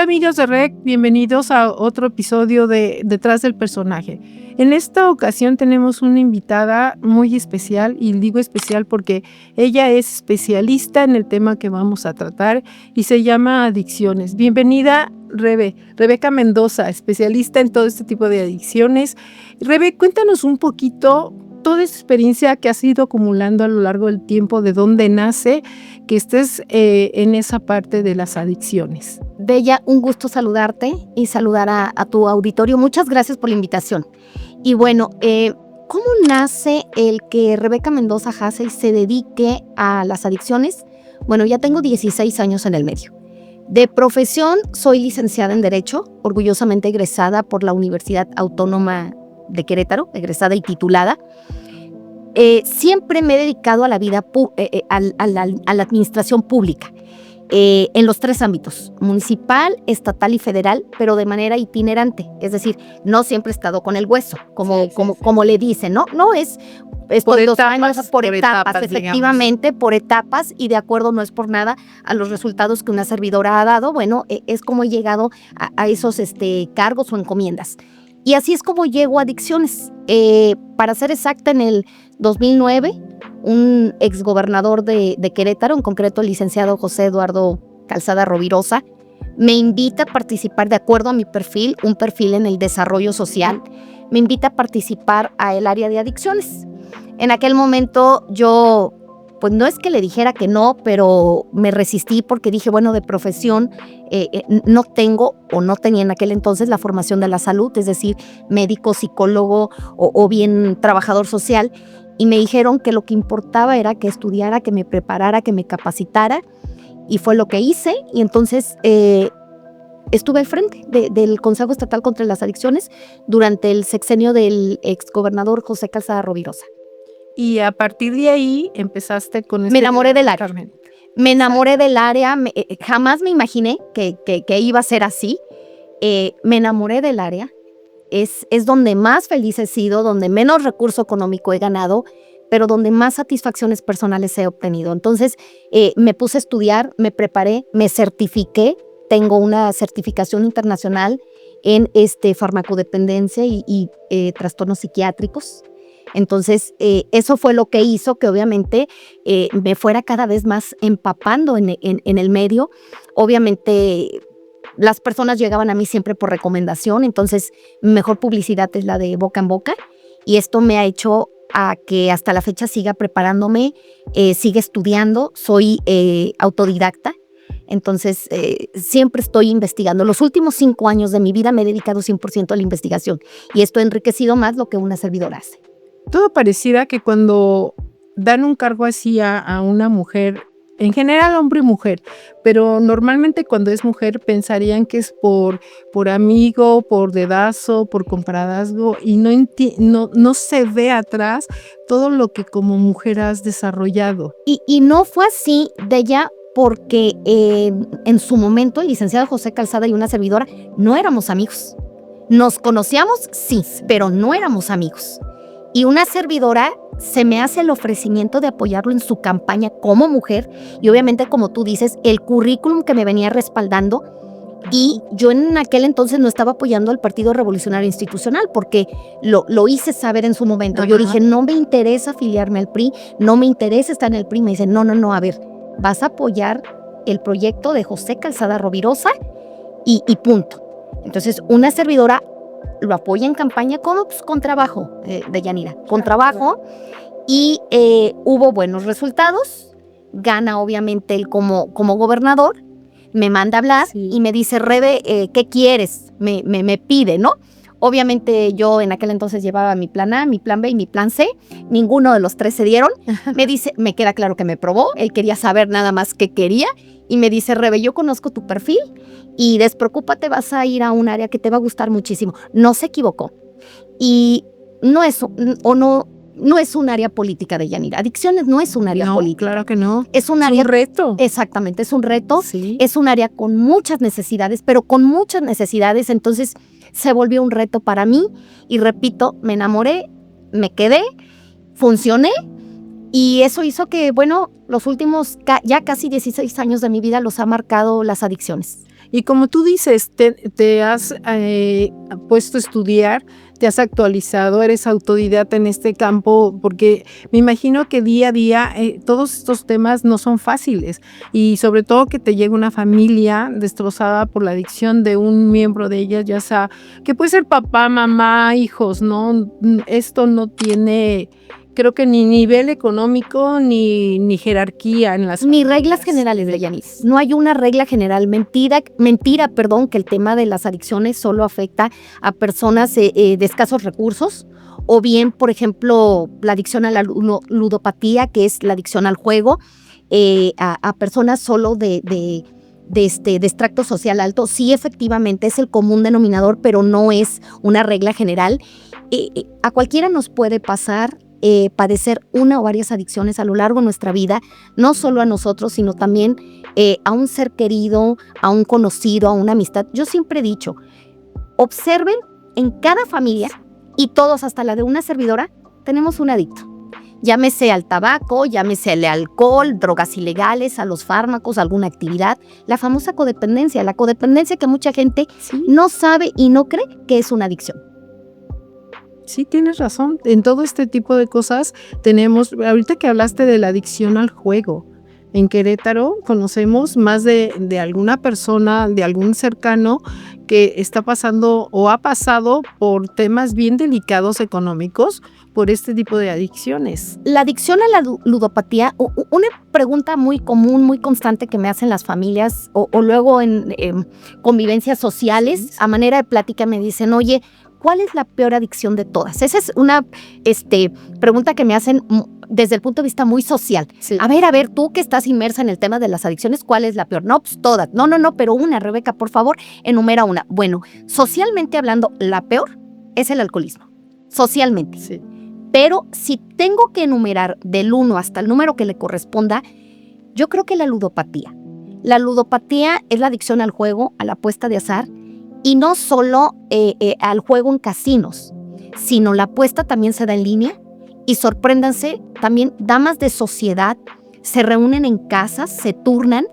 amigos de REC, bienvenidos a otro episodio de Detrás del Personaje. En esta ocasión tenemos una invitada muy especial, y digo especial porque ella es especialista en el tema que vamos a tratar y se llama adicciones. Bienvenida, Rebeca Mendoza, especialista en todo este tipo de adicciones. Rebe, cuéntanos un poquito toda esa experiencia que has ido acumulando a lo largo del tiempo, de dónde nace que estés en esa parte de las adicciones. Bella, un gusto saludarte y saludar a tu auditorio. Muchas gracias por la invitación. Y bueno, ¿cómo nace el que Rebeca Mendoza Hassey se dedique a las adicciones? Bueno, ya tengo 16 años en el medio. De profesión, soy licenciada en Derecho, orgullosamente egresada por la Universidad Autónoma de Querétaro, egresada y titulada. Siempre me he dedicado a la vida, a la administración pública, en los 3 ámbitos, municipal, estatal y federal, pero de manera itinerante, es decir, no siempre he estado con el hueso, como le dicen, ¿no? No es por etapas, por etapas, efectivamente, digamos. Por etapas, y de acuerdo, no es por nada a los resultados que una servidora ha dado. Bueno, es como he llegado a esos cargos o encomiendas. Y así es como llego a adicciones. Para ser exacta, en el 2009, un exgobernador de Querétaro, en concreto el licenciado José Eduardo Calzada Rovirosa, me invita a participar, de acuerdo a mi perfil, un perfil en el desarrollo social, me invita a participar a el área de adicciones. En aquel momento yo, pues no es que le dijera que no, pero me resistí porque dije, bueno, de profesión no tengo o no tenía en aquel entonces la formación de la salud, es decir, médico, psicólogo o bien trabajador social, y me dijeron que lo que importaba era que estudiara, que me preparara, que me capacitara, y fue lo que hice. Y entonces estuve al frente del Consejo Estatal contra las Adicciones durante el sexenio del exgobernador José Calzada Rovirosa. Y a partir de ahí empezaste con Me enamoré del área. Me enamoré del área, jamás me imaginé que iba a ser así. Me enamoré del área. Es donde más feliz he sido, donde menos recurso económico he ganado, pero donde más satisfacciones personales he obtenido. Entonces me puse a estudiar, me preparé, me certifiqué. Tengo una certificación internacional en farmacodependencia y trastornos psiquiátricos. Entonces, eso fue lo que hizo que obviamente me fuera cada vez más empapando en el medio. Obviamente, las personas llegaban a mí siempre por recomendación, entonces mi mejor publicidad es la de boca en boca, y esto me ha hecho a que hasta la fecha siga preparándome, siga estudiando, soy autodidacta. Entonces, siempre estoy investigando. Los últimos 5 años de mi vida me he dedicado 100% a la investigación, y esto ha enriquecido más lo que una servidora hace. Todo pareciera que cuando dan un cargo así a una mujer, en general hombre y mujer, pero normalmente cuando es mujer pensarían que es por amigo, por dedazo, por compadrazgo, y no se ve atrás todo lo que como mujer has desarrollado. Y no fue así de ella, porque en su momento el licenciado José Calzada y una servidora no éramos amigos. Nos conocíamos, sí, pero no éramos amigos. Y una servidora se me hace el ofrecimiento de apoyarlo en su campaña como mujer, y obviamente, como tú dices, el currículum que me venía respaldando, y yo en aquel entonces no estaba apoyando al Partido Revolucionario Institucional porque lo hice saber en su momento. Ajá. Yo dije, no me interesa afiliarme al PRI, no me interesa estar en el PRI. Me dice, no, a ver, vas a apoyar el proyecto de José Calzada Rovirosa y punto. Entonces, una servidora lo apoya en campaña con trabajo, de Yanira, con trabajo, y hubo buenos resultados. Gana obviamente él como gobernador, me manda a hablar, sí, y me dice, Rebe, ¿qué quieres? Me pide, ¿no? Obviamente yo en aquel entonces llevaba mi plan A, mi plan B y mi plan C, ninguno de los 3 se dieron. Me dice, me queda claro que me probó, él quería saber nada más qué quería, y me dice, Rebe, yo conozco tu perfil y despreocúpate, vas a ir a un área que te va a gustar muchísimo. No se equivocó. Y no es un área política de Yanira. Adicciones no es un área política. Claro que no. Es un reto. Exactamente, es un reto. Sí. Es un área con muchas necesidades, pero con muchas necesidades. Entonces se volvió un reto para mí, y repito, me enamoré, me quedé, funcioné, y eso hizo que, bueno, los últimos ya casi 16 años de mi vida los ha marcado las adicciones. Y como tú dices, te has puesto a estudiar, te has actualizado, eres autodidacta en este campo, porque me imagino que día a día todos estos temas no son fáciles, y sobre todo que te llegue una familia destrozada por la adicción de un miembro de ella, ya sea que puede ser papá, mamá, hijos, ¿no? Esto no tiene, creo que ni nivel económico ni jerarquía en las Ni familias. reglas generales, Deyanis. No hay una regla general. Mentira, que el tema de las adicciones solo afecta a personas de escasos recursos, o bien, por ejemplo, la adicción a la ludopatía, que es la adicción al juego, a personas solo de extracto social alto. Sí, efectivamente es el común denominador, pero no es una regla general. A cualquiera nos puede pasar padecer una o varias adicciones a lo largo de nuestra vida, no solo a nosotros, sino también a un ser querido, a un conocido, a una amistad. Yo siempre he dicho, observen en cada familia, y todos, hasta la de una servidora, tenemos un adicto. Llámese al tabaco, llámese al alcohol, drogas ilegales, a los fármacos, alguna actividad. La famosa codependencia, la codependencia que mucha gente no sabe y no cree que es una adicción. Sí, tienes razón. En todo este tipo de cosas tenemos, ahorita que hablaste de la adicción al juego, en Querétaro conocemos más de alguna persona, de algún cercano que está pasando o ha pasado por temas bien delicados económicos por este tipo de adicciones. La adicción a la ludopatía, una pregunta muy común, muy constante que me hacen las familias o luego en convivencias sociales, a manera de plática me dicen, oye, ¿cuál es la peor adicción de todas? Esa es una pregunta que me hacen desde el punto de vista muy social. Sí. A ver, tú que estás inmersa en el tema de las adicciones, ¿cuál es la peor? No, pues todas. No, pero una, Rebeca, por favor, enumera una. Bueno, socialmente hablando, la peor es el alcoholismo. Socialmente. Sí. Pero si tengo que enumerar del 1 hasta el número que le corresponda, yo creo que la ludopatía. La ludopatía es la adicción al juego, a la apuesta de azar, y no solo al juego en casinos, sino la apuesta también se da en línea. Y sorpréndanse, también damas de sociedad se reúnen en casas, se turnan,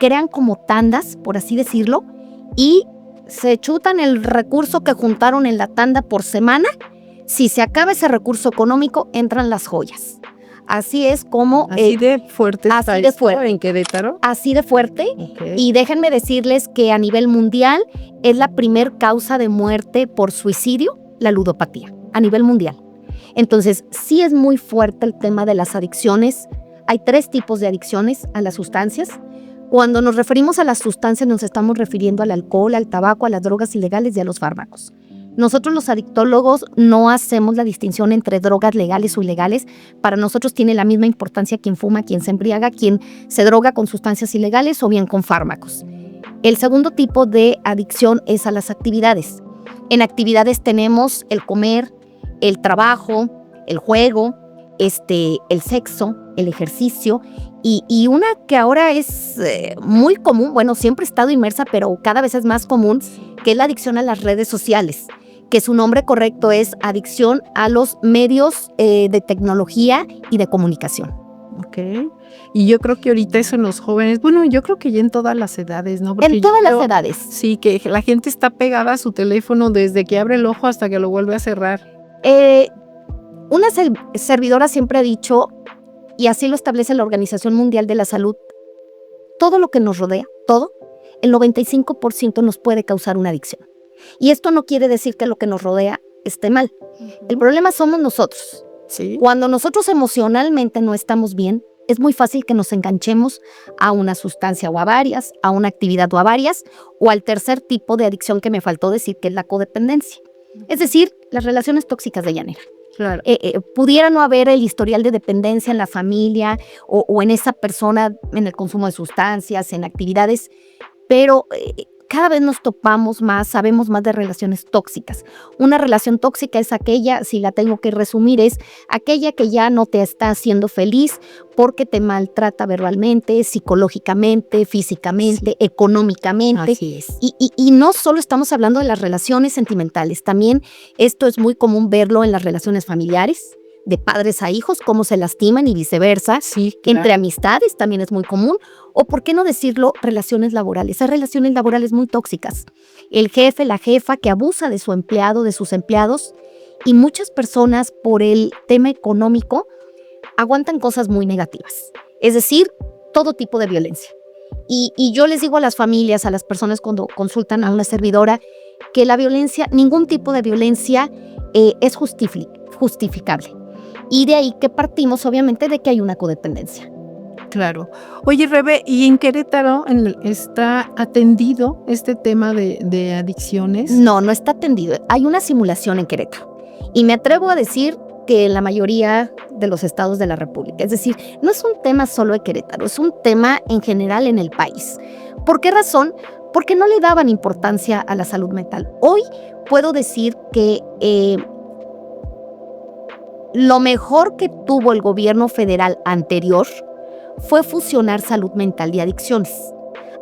crean como tandas, por así decirlo, y se chutan el recurso que juntaron en la tanda por semana. Si se acaba ese recurso económico, entran las joyas. Así es como... Así de fuerte está así de esto fuerte. en Querétaro. Así de fuerte. Okay. Y déjenme decirles que a nivel mundial es la primer causa de muerte por suicidio, la ludopatía, a nivel mundial. Entonces, sí es muy fuerte el tema de las adicciones. Hay 3 tipos de adicciones a las sustancias. Cuando nos referimos a las sustancias, nos estamos refiriendo al alcohol, al tabaco, a las drogas ilegales y a los fármacos. Nosotros los adictólogos no hacemos la distinción entre drogas legales o ilegales. Para nosotros tiene la misma importancia quien fuma, quien se embriaga, quien se droga con sustancias ilegales o bien con fármacos. El segundo tipo de adicción es a las actividades. En actividades tenemos el comer, el trabajo, el juego, el sexo, el ejercicio y una que ahora es muy común, bueno, siempre ha estado inmersa, pero cada vez es más común, que es la adicción a las redes sociales, que su nombre correcto es adicción a los medios de tecnología y de comunicación. Ok. Y yo creo que ahorita eso en los jóvenes, bueno, yo creo que ya en todas las edades, ¿no? Porque en todas las edades. Sí, que la gente está pegada a su teléfono desde que abre el ojo hasta que lo vuelve a cerrar. Una servidora siempre ha dicho, y así lo establece la Organización Mundial de la Salud, todo lo que nos rodea, todo, el 95% nos puede causar una adicción. Y esto no quiere decir que lo que nos rodea esté mal. El problema somos nosotros. Sí. Cuando nosotros emocionalmente no estamos bien, es muy fácil que nos enganchemos a una sustancia o a varias, a una actividad o a varias, o al tercer tipo de adicción que me faltó decir, que es la codependencia. Es decir, las relaciones tóxicas de llanera. Claro. Pudiera no haber el historial de dependencia en la familia o en esa persona en el consumo de sustancias, en actividades, pero cada vez nos topamos más, sabemos más de relaciones tóxicas. Una relación tóxica es aquella, si la tengo que resumir, es aquella que ya no te está haciendo feliz porque te maltrata verbalmente, psicológicamente, físicamente, económicamente. Así es. Y no solo estamos hablando de las relaciones sentimentales, también esto es muy común verlo en las relaciones familiares, de padres a hijos, cómo se lastiman y viceversa. Sí, claro. Entre amistades también es muy común. O, ¿por qué no decirlo? Relaciones laborales. Hay relaciones laborales muy tóxicas. El jefe, la jefa que abusa de su empleado, de sus empleados. Y muchas personas, por el tema económico, aguantan cosas muy negativas. Es decir, todo tipo de violencia. Y yo les digo a las familias, a las personas cuando consultan a una servidora, que la violencia, ningún tipo de violencia es justificable. Y de ahí que partimos, obviamente, de que hay una codependencia. Claro. Oye, Rebe, ¿y en Querétaro está atendido este tema de adicciones? No, no está atendido. Hay una simulación en Querétaro. Y me atrevo a decir que en la mayoría de los estados de la República. Es decir, no es un tema solo de Querétaro, es un tema en general en el país. ¿Por qué razón? Porque no le daban importancia a la salud mental. Hoy puedo decir que lo mejor que tuvo el gobierno federal anterior fue fusionar salud mental y adicciones.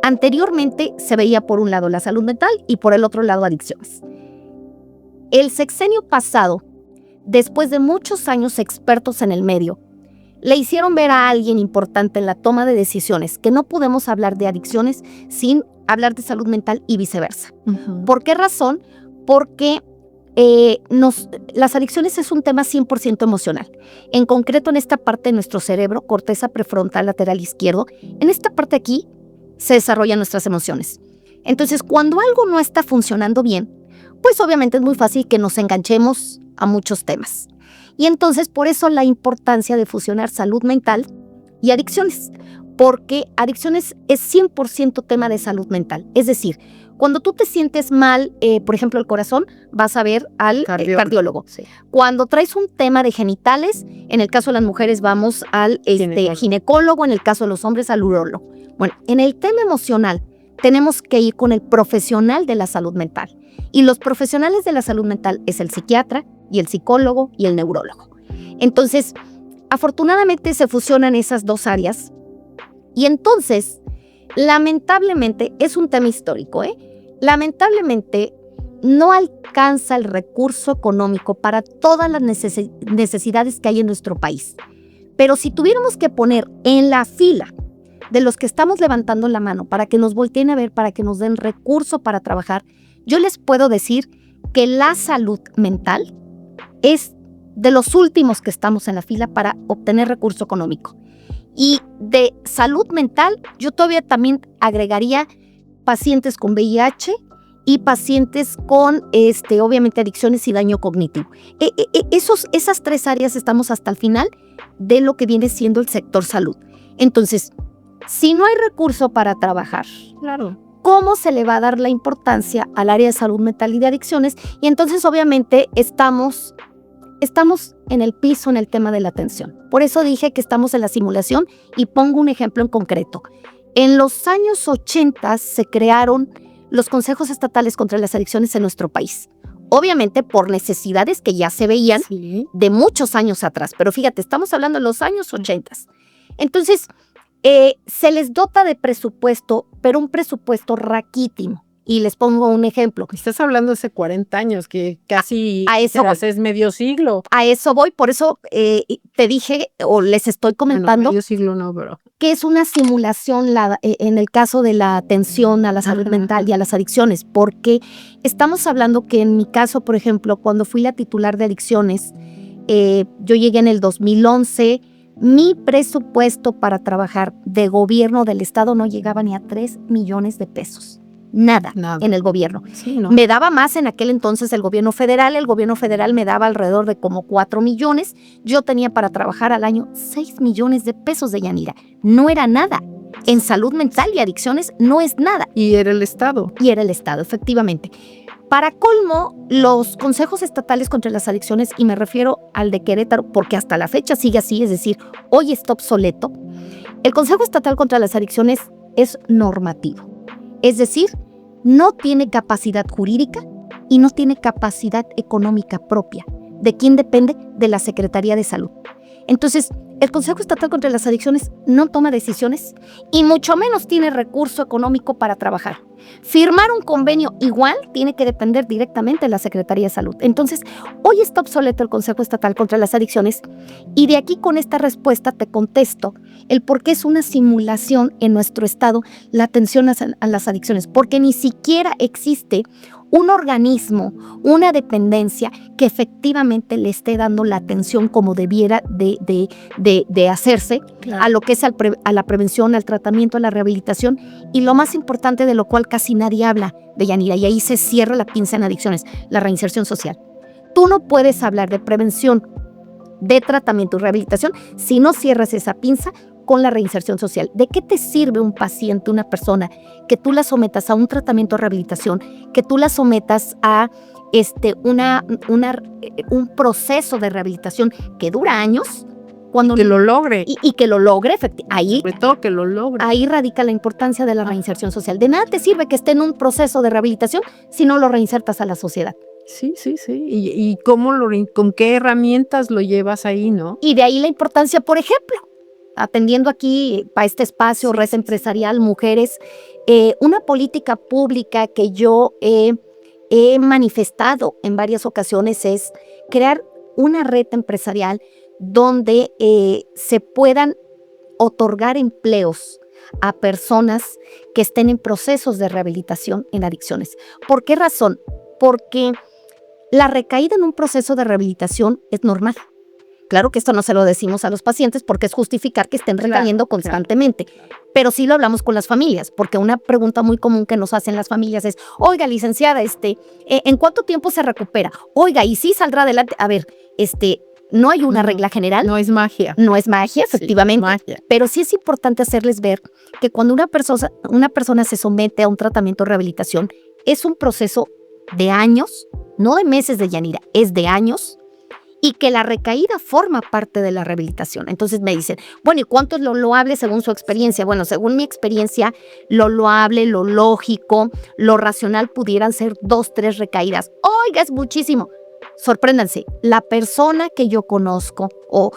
Anteriormente se veía por un lado la salud mental y por el otro lado adicciones. El sexenio pasado, después de muchos años expertos en el medio, le hicieron ver a alguien importante en la toma de decisiones que no podemos hablar de adicciones sin hablar de salud mental y viceversa. Uh-huh. ¿Por qué razón? Porque las adicciones es un tema 100% emocional. En concreto, en esta parte de nuestro cerebro, corteza prefrontal lateral izquierdo, en esta parte aquí se desarrollan nuestras emociones. Entonces, cuando algo no está funcionando bien, pues obviamente es muy fácil que nos enganchemos a muchos temas. Y entonces, por eso la importancia de fusionar salud mental y adicciones, porque adicciones es 100% tema de salud mental. Es decir, cuando tú te sientes mal, por ejemplo, el corazón, vas a ver al cardiólogo. Sí. Cuando traes un tema de genitales, en el caso de las mujeres vamos al ginecólogo, en el caso de los hombres al urólogo. Bueno, en el tema emocional tenemos que ir con el profesional de la salud mental. Y los profesionales de la salud mental es el psiquiatra y el psicólogo y el neurólogo. Entonces, afortunadamente se fusionan esas dos áreas. Y entonces, lamentablemente, es un tema histórico, lamentablemente, no alcanza el recurso económico para todas las necesidades que hay en nuestro país. Pero si tuviéramos que poner en la fila de los que estamos levantando la mano para que nos volteen a ver, para que nos den recurso para trabajar, yo les puedo decir que la salud mental es de los últimos que estamos en la fila para obtener recurso económico. Y de salud mental, yo todavía también agregaría pacientes con VIH y pacientes con, obviamente, adicciones y daño cognitivo. Esas tres áreas estamos hasta el final de lo que viene siendo el sector salud. Entonces, si no hay recurso para trabajar, claro, ¿cómo se le va a dar la importancia al área de salud mental y de adicciones? Y entonces, obviamente, estamos en el piso en el tema de la atención. Por eso dije que estamos en la simulación y pongo un ejemplo en concreto. En los años 80 se crearon los consejos estatales contra las adicciones en nuestro país. Obviamente por necesidades que ya se veían de muchos años atrás. Pero fíjate, estamos hablando de los años 80. Entonces, se les dota de presupuesto, pero un presupuesto raquísimo. Y les pongo un ejemplo. Estás hablando de hace 40 años, que casi es medio siglo. A eso voy, por eso te dije, o les estoy comentando. Bueno, medio siglo no, pero que es una simulación en el caso de la atención a la salud mental y a las adicciones, porque estamos hablando que en mi caso, por ejemplo, cuando fui la titular de adicciones, yo llegué en el 2011, mi presupuesto para trabajar de gobierno del estado no llegaba ni a 3 millones de pesos. Nada en el gobierno. Sí, ¿no? Me daba más en aquel entonces el gobierno federal me daba alrededor de como 4 millones, yo tenía para trabajar al año 6 millones de pesos de Yanira, no era nada, en salud mental y adicciones no es nada. Y era el Estado. Y era el Estado, efectivamente. Para colmo, los consejos estatales contra las adicciones, y me refiero al de Querétaro, porque hasta la fecha sigue así, es decir, hoy está obsoleto, el Consejo Estatal contra las Adicciones es normativo. Es decir, no tiene capacidad jurídica y no tiene capacidad económica propia. ¿De quién depende? De la Secretaría de Salud. Entonces, El Consejo Estatal contra las Adicciones no toma decisiones y mucho menos tiene recurso económico para trabajar. Firmar un convenio igual tiene que depender directamente de la Secretaría de Salud. Entonces, hoy está obsoleto el Consejo Estatal contra las Adicciones y de aquí con esta respuesta te contesto el por qué es una simulación en nuestro estado la atención a las adicciones, porque ni siquiera existe un organismo, una dependencia que efectivamente le esté dando la atención como debiera de hacerse, claro, a lo que es a la prevención, al tratamiento, a la rehabilitación y lo más importante de lo cual casi nadie habla, Deyanira, y ahí se cierra la pinza en adicciones, la reinserción social. Tú no puedes hablar de prevención, de tratamiento y rehabilitación si no cierras esa pinza con la reinserción social. ¿De qué te sirve un paciente, una persona, que tú la sometas a un tratamiento de rehabilitación, que tú la sometas a un proceso de rehabilitación que dura años? Cuando que lo logre. Y que lo logre, ahí, sobre todo que lo logre. Ahí radica la importancia de la reinserción social. De nada te sirve que esté en un proceso de rehabilitación si no lo reinsertas a la sociedad. Sí. ¿Y con qué herramientas lo llevas ahí, no? Y de ahí la importancia, por ejemplo, atendiendo aquí para este espacio, Red Empresarial, Mujeres, una política pública que yo he manifestado en varias ocasiones es crear una red empresarial donde se puedan otorgar empleos a personas que estén en procesos de rehabilitación en adicciones. ¿Por qué razón? Porque la recaída en un proceso de rehabilitación es normal. Claro que esto no se lo decimos a los pacientes porque es justificar que estén recayendo constantemente, pero sí lo hablamos con las familias, porque una pregunta muy común que nos hacen las familias es, oiga, licenciada, ¿en cuánto tiempo se recupera? Oiga, ¿y sí saldrá adelante? A ver, no hay una regla general. No es magia. No es magia, efectivamente. Sí, magia. Pero sí es importante hacerles ver que cuando una persona se somete a un tratamiento de rehabilitación, es un proceso de años, no de meses, Deyanira, es de años, y que la recaída forma parte de la rehabilitación. Entonces me dicen, bueno, ¿y cuánto es lo loable según su experiencia? Bueno, según mi experiencia, lo loable, lo lógico, lo racional pudieran ser 2, 3 recaídas. Oiga, es muchísimo. Sorpréndanse, la persona que yo conozco o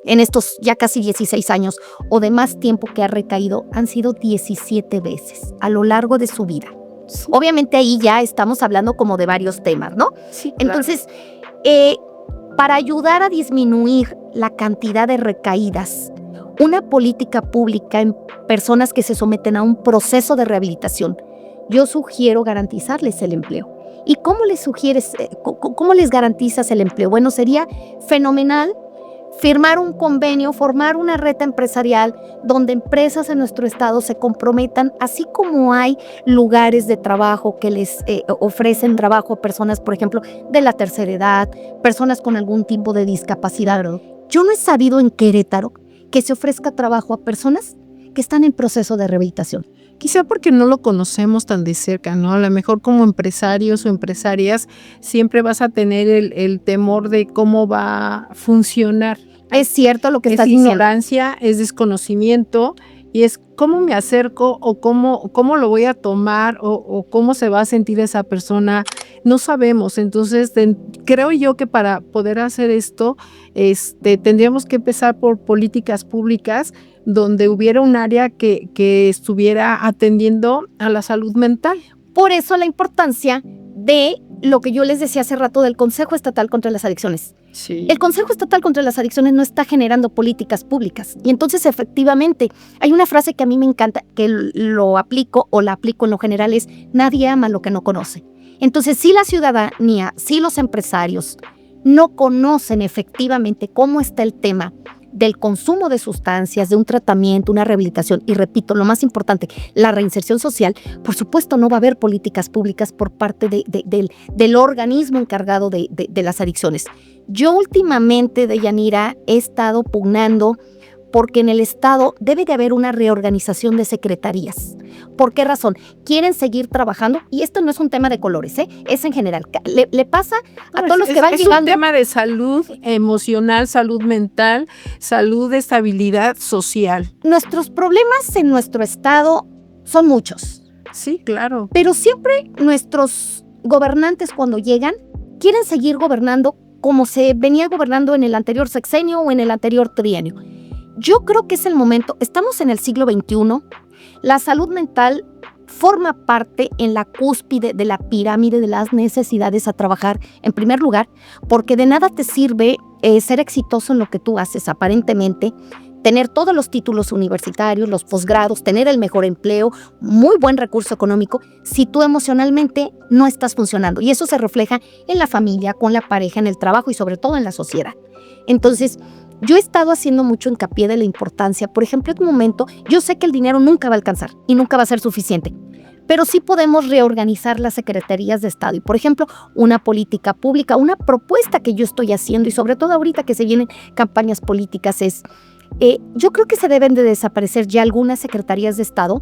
en estos ya casi 16 años o de más tiempo que ha recaído han sido 17 veces a lo largo de su vida. Sí. Obviamente ahí ya estamos hablando como de varios temas, ¿no? Sí, claro. Entonces, para ayudar a disminuir la cantidad de recaídas, una política pública en personas que se someten a un proceso de rehabilitación, yo sugiero garantizarles el empleo. ¿Y cómo les garantizas el empleo? Bueno, sería fenomenal firmar un convenio, formar una red empresarial donde empresas en nuestro estado se comprometan, así como hay lugares de trabajo que les ofrecen trabajo a personas, por ejemplo, de la tercera edad, personas con algún tipo de discapacidad. Yo no he sabido en Querétaro que se ofrezca trabajo a personas que están en proceso de rehabilitación. Quizá porque no lo conocemos tan de cerca, ¿no? A lo mejor como empresarios o empresarias siempre vas a tener el temor de cómo va a funcionar. Es cierto lo que estás diciendo. Es ignorancia, es desconocimiento y es cómo me acerco o cómo lo voy a tomar o cómo se va a sentir esa persona. No sabemos. Entonces, creo yo que para poder hacer esto, tendríamos que empezar por políticas públicas donde hubiera un área que estuviera atendiendo a la salud mental. Por eso la importancia de lo que yo les decía hace rato del Consejo Estatal contra las Adicciones. Sí. El Consejo Estatal contra las Adicciones no está generando políticas públicas. Y entonces, efectivamente, hay una frase que a mí me encanta, que lo aplico o la aplico en lo general, es nadie ama lo que no conoce. Entonces, si la ciudadanía, si los empresarios no conocen efectivamente cómo está el tema del consumo de sustancias, de un tratamiento, una rehabilitación, y repito, lo más importante, la reinserción social, por supuesto no va a haber políticas públicas por parte del organismo encargado de las adicciones. Yo últimamente, Deyanira, he estado pugnando porque en el Estado debe de haber una reorganización de secretarías. ¿Por qué razón? Quieren seguir trabajando, y esto no es un tema de colores, es en general. Le pasa a todos los que van llegando. Es un tema de salud emocional, salud mental, salud de estabilidad social. Nuestros problemas en nuestro Estado son muchos. Sí, claro. Pero siempre nuestros gobernantes cuando llegan quieren seguir gobernando como se venía gobernando en el anterior sexenio o en el anterior trienio. Yo creo que es el momento, estamos en el siglo XXI, la salud mental forma parte en la cúspide de la pirámide de las necesidades a trabajar en primer lugar, porque de nada te sirve ser exitoso en lo que tú haces aparentemente, tener todos los títulos universitarios, los posgrados, tener el mejor empleo, muy buen recurso económico, si tú emocionalmente no estás funcionando. Y eso se refleja en la familia, con la pareja, en el trabajo y sobre todo en la sociedad. Entonces, yo he estado haciendo mucho hincapié de la importancia. Por ejemplo, en un momento, yo sé que el dinero nunca va a alcanzar y nunca va a ser suficiente, pero sí podemos reorganizar las secretarías de Estado. Y, por ejemplo, una política pública, una propuesta que yo estoy haciendo, y sobre todo ahorita que se vienen campañas políticas, es yo creo que se deben de desaparecer ya algunas secretarías de Estado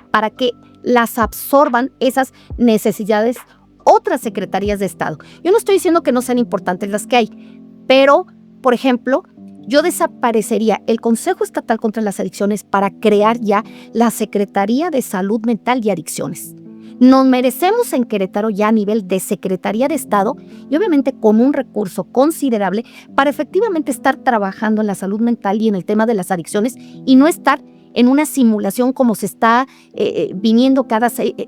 para que las absorban esas necesidades otras secretarías de Estado. Yo no estoy diciendo que no sean importantes las que hay, pero, por ejemplo, yo desaparecería el Consejo Estatal contra las Adicciones para crear ya la Secretaría de Salud Mental y Adicciones. Nos merecemos en Querétaro ya a nivel de Secretaría de Estado y obviamente con un recurso considerable para efectivamente estar trabajando en la salud mental y en el tema de las adicciones y no estar en una simulación como se está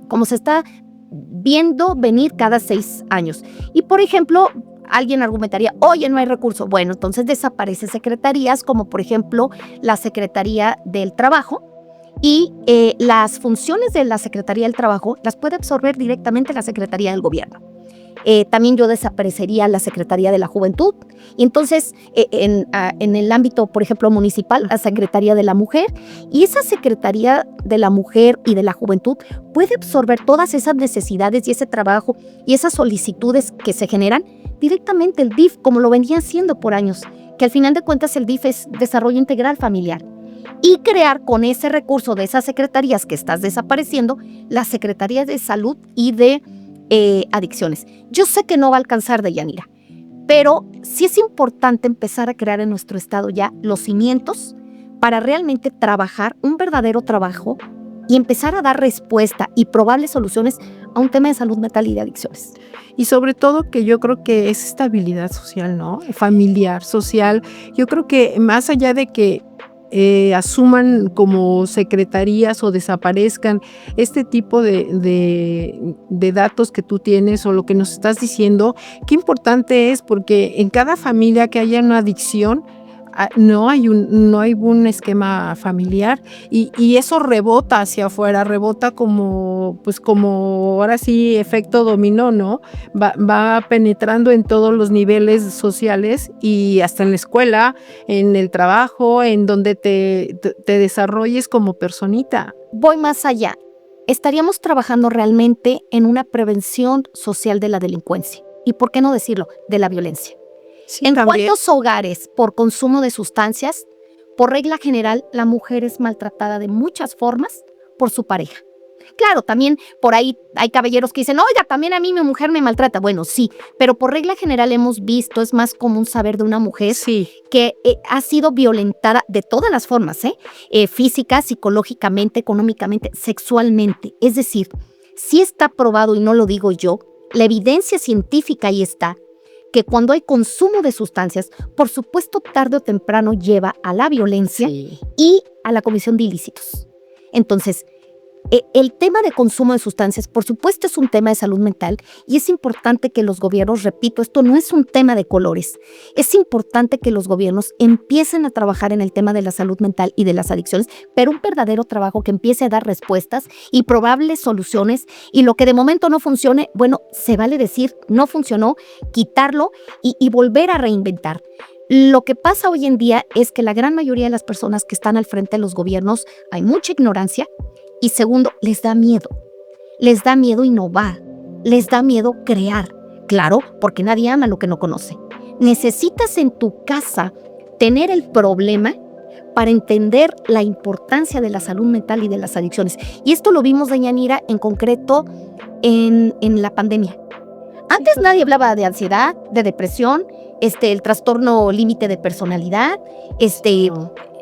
como se está viendo venir cada 6 años. Y por ejemplo, alguien argumentaría, oye, no hay recurso. Bueno, entonces desaparecen secretarías como por ejemplo la Secretaría del Trabajo, y las funciones de la Secretaría del Trabajo las puede absorber directamente la Secretaría del Gobierno. También yo desaparecería la Secretaría de la Juventud y entonces en el ámbito, por ejemplo, municipal, la Secretaría de la Mujer, y esa Secretaría de la Mujer y de la Juventud puede absorber todas esas necesidades y ese trabajo y esas solicitudes que se generan directamente el DIF, como lo venía haciendo por años, que al final de cuentas el DIF es Desarrollo Integral Familiar. Y crear con ese recurso de esas secretarías que estás desapareciendo, las secretarías de salud y de adicciones. Yo sé que no va a alcanzar, Deyanira, pero sí es importante empezar a crear en nuestro estado ya los cimientos para realmente trabajar un verdadero trabajo y empezar a dar respuesta y probables soluciones a un tema de salud mental y de adicciones. Y sobre todo que yo creo que es estabilidad social, ¿no? Familiar, social. Yo creo que más allá de que asuman como secretarías o desaparezcan este tipo de datos que tú tienes o lo que nos estás diciendo, qué importante es, porque en cada familia que haya una adicción, no hay un esquema familiar y eso rebota hacia afuera, rebota como ahora sí efecto dominó, ¿no? Va penetrando en todos los niveles sociales y hasta en la escuela, en el trabajo, en donde te desarrolles como personita. Voy más allá. Estaríamos trabajando realmente en una prevención social de la delincuencia y, ¿por qué no decirlo?, de la violencia. Sí, ¿En también. cuántos hogares por consumo de sustancias, por regla general, la mujer es maltratada de muchas formas por su pareja? Claro, también por ahí hay caballeros que dicen, oiga, también a mí mi mujer me maltrata. Bueno, sí, pero por regla general hemos visto, es más común saber de una mujer que ha sido violentada de todas las formas, física, psicológicamente, económicamente, sexualmente. Es decir, sí está probado, y no lo digo yo, la evidencia científica ahí está, que cuando hay consumo de sustancias, por supuesto, tarde o temprano lleva a la violencia y a la comisión de ilícitos. Entonces, el tema de consumo de sustancias, por supuesto, es un tema de salud mental y es importante que los gobiernos, repito, esto no es un tema de colores, es importante que los gobiernos empiecen a trabajar en el tema de la salud mental y de las adicciones, pero un verdadero trabajo que empiece a dar respuestas y probables soluciones, y lo que de momento no funcione, bueno, se vale decir, no funcionó, quitarlo y volver a reinventar. Lo que pasa hoy en día es que la gran mayoría de las personas que están al frente de los gobiernos, hay mucha ignorancia. Y segundo, les da miedo innovar, les da miedo crear. Claro, porque nadie ama lo que no conoce. Necesitas en tu casa tener el problema para entender la importancia de la salud mental y de las adicciones. Y esto lo vimos, Deyanira, en concreto en la pandemia. Antes nadie hablaba de ansiedad, de depresión, el trastorno límite de personalidad,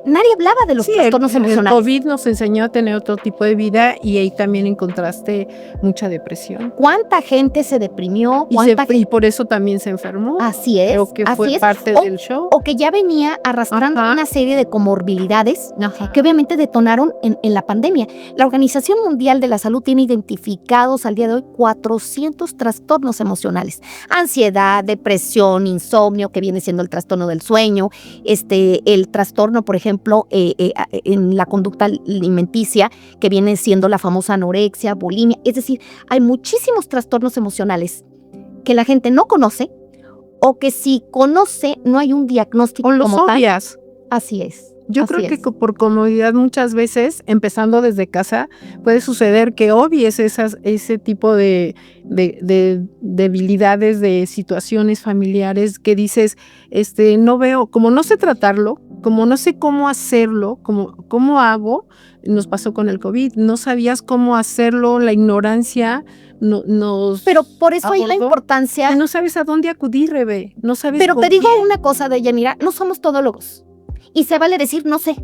nadie hablaba de los trastornos el emocionales. COVID nos enseñó a tener otro tipo de vida y ahí también encontraste mucha depresión. ¿Cuánta gente se deprimió? Y por eso también se enfermó. Así es. Creo que así fue es. parte del show. O que ya venía arrastrando una serie de comorbilidades que obviamente detonaron en la pandemia. La Organización Mundial de la Salud tiene identificados al día de hoy 400 trastornos emocionales. Ansiedad, depresión, insomnio, que viene siendo el trastorno del sueño, el trastorno, por ejemplo, en la conducta alimenticia, que viene siendo la famosa anorexia, bulimia. Es decir, hay muchísimos trastornos emocionales que la gente no conoce o que si conoce no hay un diagnóstico o los como obvias. tal. Así es. Yo creo que por comodidad muchas veces, empezando desde casa, puede suceder que obvies ese tipo de debilidades, de situaciones familiares que dices, no veo, como no sé tratarlo, como no sé cómo hacerlo, cómo hago, nos pasó con el COVID, no sabías cómo hacerlo, la ignorancia nos Pero por eso abordó. hay la importancia. No sabes a dónde acudir, Rebe, no sabes. Pero con te digo quién. una cosa, Deyanira, no somos todólogos. Y se vale decir no sé.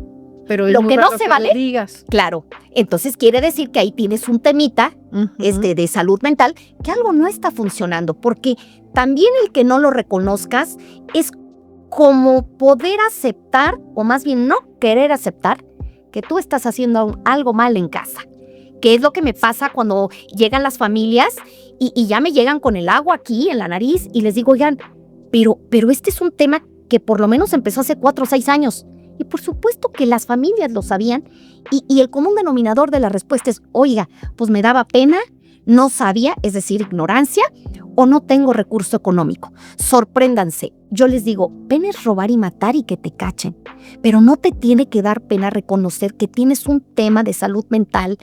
Pero es lo muy que no raro se que vale, lo digas. Claro. Entonces quiere decir que ahí tienes un temita de salud mental, que algo no está funcionando, porque también el que no lo reconozcas es como poder aceptar, o más bien no querer aceptar, que tú estás haciendo algo mal en casa. Que es lo que me pasa cuando llegan las familias y ya me llegan con el agua aquí en la nariz y les digo, oigan, pero este es un tema que por lo menos empezó hace 4 o 6 años. Y por supuesto que las familias lo sabían y el común denominador de la respuesta es, oiga, pues me daba pena, no sabía, es decir, ignorancia, o no tengo recurso económico. Sorpréndanse. Yo les digo, pena es robar y matar y que te cachen, pero no te tiene que dar pena reconocer que tienes un tema de salud mental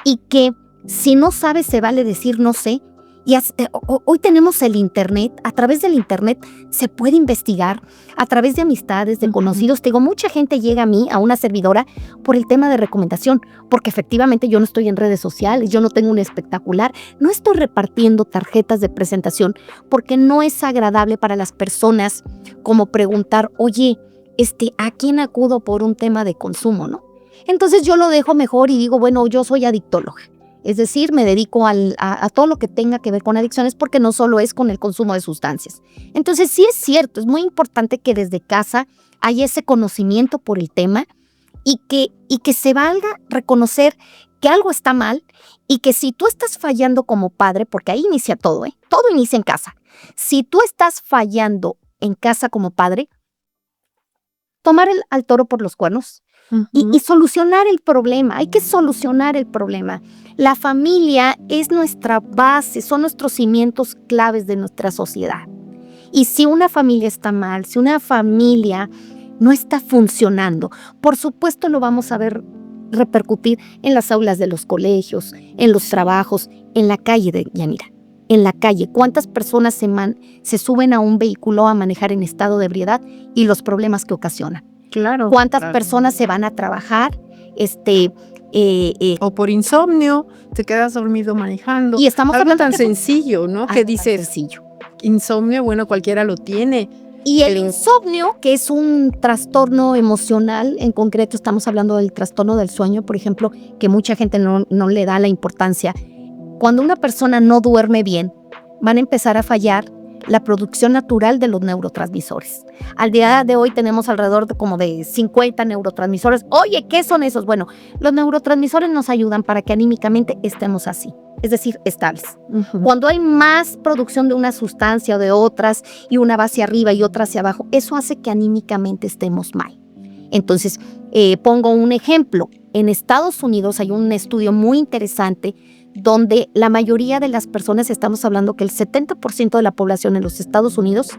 y que si no sabes se vale decir no sé. Y hoy tenemos el internet, a través del internet se puede investigar, a través de amistades, de conocidos. Te digo, mucha gente llega a mí, a una servidora, por el tema de recomendación, porque efectivamente yo no estoy en redes sociales, yo no tengo un espectacular, no estoy repartiendo tarjetas de presentación, porque no es agradable para las personas como preguntar, oye, ¿a quién acudo por un tema de consumo, no? Entonces yo lo dejo mejor y digo, bueno, yo soy adictóloga. Es decir, me dedico a todo lo que tenga que ver con adicciones porque no solo es con el consumo de sustancias. Entonces sí es cierto, es muy importante que desde casa haya ese conocimiento por el tema y que se valga reconocer que algo está mal y que si tú estás fallando como padre, porque ahí inicia todo, todo inicia en casa. Si tú estás fallando en casa como padre, tomar al toro por los cuernos y solucionar el problema. Hay que solucionar el problema. La familia es nuestra base, son nuestros cimientos claves de nuestra sociedad. Y si una familia está mal, si una familia no está funcionando, por supuesto lo vamos a ver repercutir en las aulas de los colegios, en los trabajos, en la calle de Yanira. En la calle, ¿cuántas personas se suben a un vehículo a manejar en estado de ebriedad y los problemas que ocasiona? Claro. ¿Cuántas personas se van a trabajar? O por insomnio, te quedas dormido manejando. Y estamos algo hablando tan sencillo, ¿no? Que dices, sencillo. Insomnio, bueno, cualquiera lo tiene. Y el insomnio, que es un trastorno emocional, en concreto estamos hablando del trastorno del sueño, por ejemplo, que mucha gente no le da la importancia. Cuando una persona no duerme bien, van a empezar a fallar la producción natural de los neurotransmisores. Al día de hoy tenemos alrededor de 50 neurotransmisores. Oye, ¿qué son esos? Bueno, los neurotransmisores nos ayudan para que anímicamente estemos así, es decir, estables. Cuando hay más producción de una sustancia o de otras, y una va hacia arriba y otra hacia abajo, eso hace que anímicamente estemos mal. Entonces, pongo un ejemplo. En Estados Unidos hay un estudio muy interesante donde la mayoría de las personas, estamos hablando que el 70% de la población en los Estados Unidos,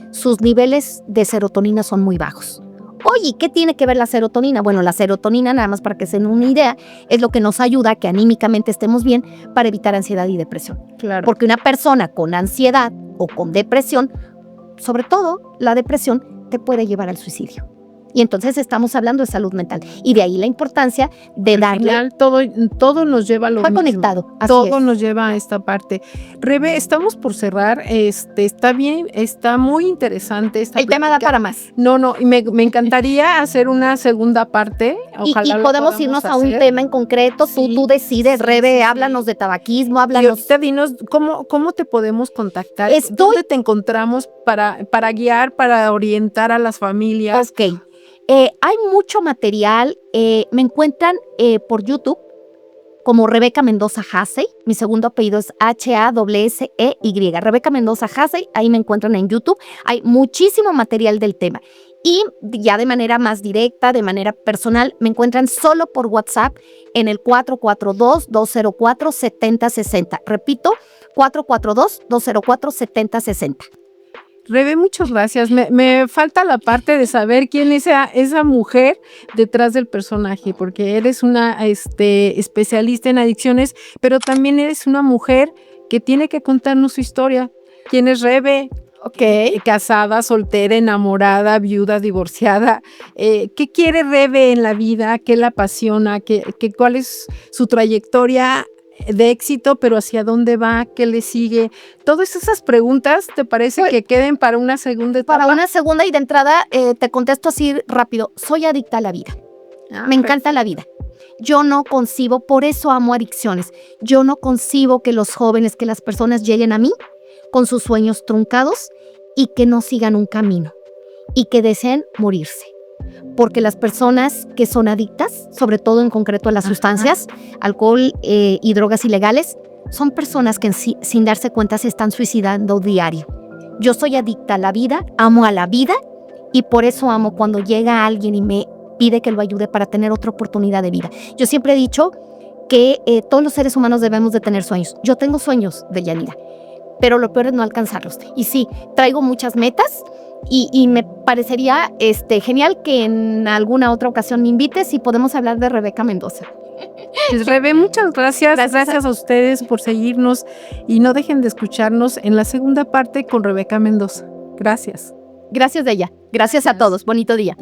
sus niveles de serotonina son muy bajos. Oye, ¿qué tiene que ver la serotonina? Bueno, la serotonina, nada más para que se den una idea, es lo que nos ayuda a que anímicamente estemos bien para evitar ansiedad y depresión. Claro. Porque una persona con ansiedad o con depresión, sobre todo la depresión, te puede llevar al suicidio. Y entonces estamos hablando de salud mental. Y de ahí la importancia de Al darle... final, todo nos lleva a lo Fue mismo. conectado. Así Todo es. nos lleva a esta parte. Rebe, estamos por cerrar. Está bien, está muy interesante esta El tema da plática. para más. No, y me encantaría hacer una segunda parte. Y Ojalá lo podemos irnos a un hacer. tema en concreto. Sí, Tú decides, sí, Rebe, sí. háblanos de tabaquismo, Y háblanos... ahorita dinos cómo te podemos contactar. Estoy- ¿Dónde te encontramos para guiar, para orientar a las familias? Ok. Hay mucho material. Me encuentran por YouTube como Rebeca Mendoza Hassey. Mi segundo apellido es Hassey. Rebeca Mendoza Hassey. Ahí me encuentran en YouTube. Hay muchísimo material del tema. Y ya de manera más directa, de manera personal, me encuentran solo por WhatsApp en el 442-204-7060. Repito, 442-204-7060. Rebe, muchas gracias. Me falta la parte de saber quién es esa mujer detrás del personaje, porque eres una especialista en adicciones, pero también eres una mujer que tiene que contarnos su historia. ¿Quién es Rebe? Casada, soltera, enamorada, viuda, divorciada. ¿Qué quiere Rebe en la vida? ¿Qué la apasiona? ¿Cuál es su trayectoria de éxito, pero hacia dónde va? ¿Qué le sigue? Todas esas preguntas, ¿te parece que queden para una segunda etapa? Para una segunda, y de entrada te contesto así rápido. Soy adicta a la vida. Me encanta la vida. Yo no concibo, por eso amo adicciones. Yo no concibo que los jóvenes, que las personas lleguen a mí con sus sueños truncados y que no sigan un camino y que deseen morirse. Porque las personas que son adictas, sobre todo en concreto a las sustancias, alcohol y drogas ilegales, son personas que sin darse cuenta se están suicidando diario. Yo soy adicta a la vida, amo a la vida, y por eso amo cuando llega alguien y me pide que lo ayude para tener otra oportunidad de vida. Yo siempre he dicho que todos los seres humanos debemos de tener sueños. Yo tengo sueños, Deyanira, pero lo peor es no alcanzarlos. Y sí, traigo muchas metas y me parecería genial que en alguna otra ocasión me invites y podemos hablar de Rebeca Mendoza. Pues Rebe, muchas gracias. Gracias a ustedes por seguirnos y no dejen de escucharnos en la segunda parte con Rebeca Mendoza. Gracias. Gracias, Deya. Gracias a todos. Bonito día.